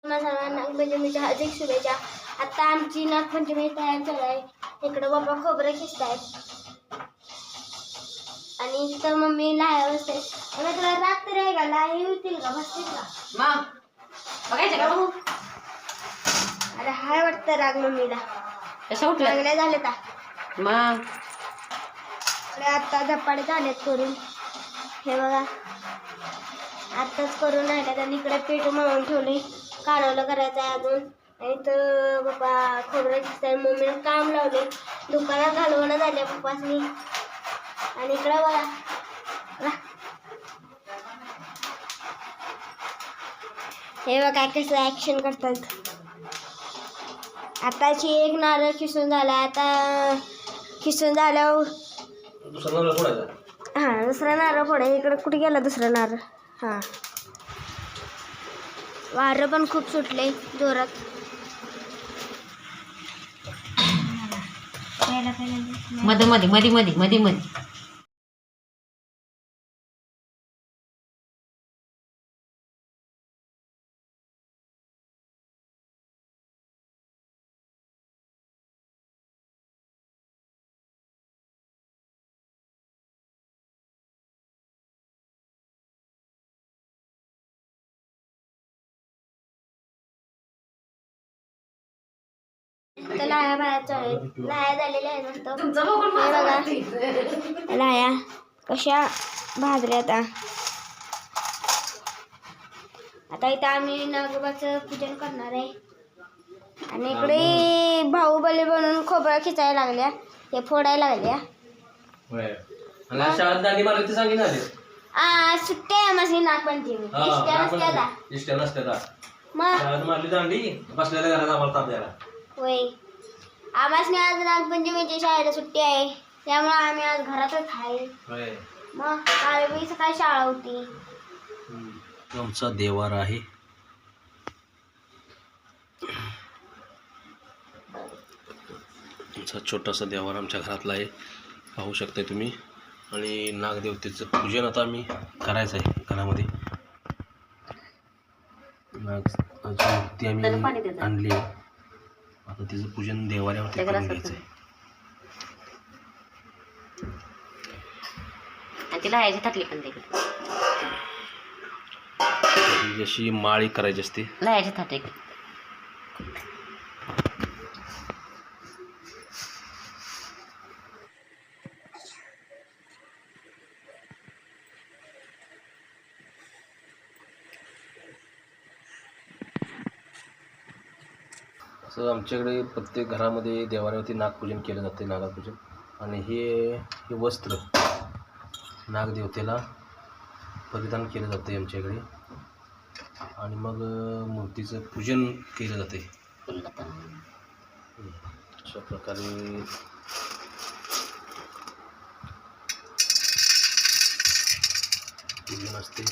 नागपंचमीच्या हार्दिक शुभेच्छा. आता आमची नागपंचमी तयार चालू आहे. इकडं बाबा खोबरं खिचतायत आणि इथं मम्मी लाह्या बसते. मला तुला रात्री आहे का लाह्या होतील का बसतील का मग बघायचं का बघू. अरे हाय वाटतं राग मम्मीला. कसं उठलं चांगले झाले का मग. आता धपाटे झालेत करून. हे बघा आत्ताच करून नाही का त्यांनी इकडे पीठ मळून ठेवले. कालवलं करायचं आहे अजून. आणि तर पप्पा खोबरं खिचताय. मम्मीनं काम लावले. दुकानात घालवणं झाले पप्पासनी. आणि इकडं बघा हे बघा कसं ॲक्शन करतात. आताची एक नारळ खिसून झाला. आता खिसून झाल्यावर हां दुसरा नारळ फोडा. इकडं कुठे गेला दुसरा नारळ. हां वारं पण खूप सुटले जोरात. मध्ये मध्ये मध्ये मध्ये मध्ये मध्ये तर लाह्या बाहेर चालू लाह्या झालेल्या आहेत मस्त. हे बघा लाह्या कशा भाजल्या. आता इथं आम्ही नागोबाचं पूजन करणार आहे. आणि इकडे बाहुबली बनवून खोबरं खिचायला लागल्या. हे फोडायला लागल्या. सुट्ट्या आहे माझी नागपंचमी. इष्ट्या नसत्या मग होय. आम्हासनी आज नागपंचमीची शाळेला सुट्टी आहे. त्यामुळे आम्ही आज घरातच आहे. मग काल सकाळी शाळा होती. आमचा देवार आहे. आमचा छोटासा देवार आमच्या घरातला आहे. पाहू शकता तुम्ही. आणि नागदेवतेचं पूजन आता आम्ही करायचं आहे घरामध्ये. मूर्ती आम्ही आणली. आता तिचं पूजन देवाऱ्यावरती करून घ्यायचं आहे. आणि तिला ह्याची थकली पण जशी माळी करायची असते लाह्याची थाटे. असं आमच्याकडे प्रत्येक घरामध्ये देवाऱ्यावरती नागपूजन केलं जाते. नागपूजन. आणि हे वस्त्र नागदेवतेला परिधान केलं जाते आमच्याकडे. आणि मग मूर्तीचं पूजन केलं जाते. अशा प्रकारे पूजन असते.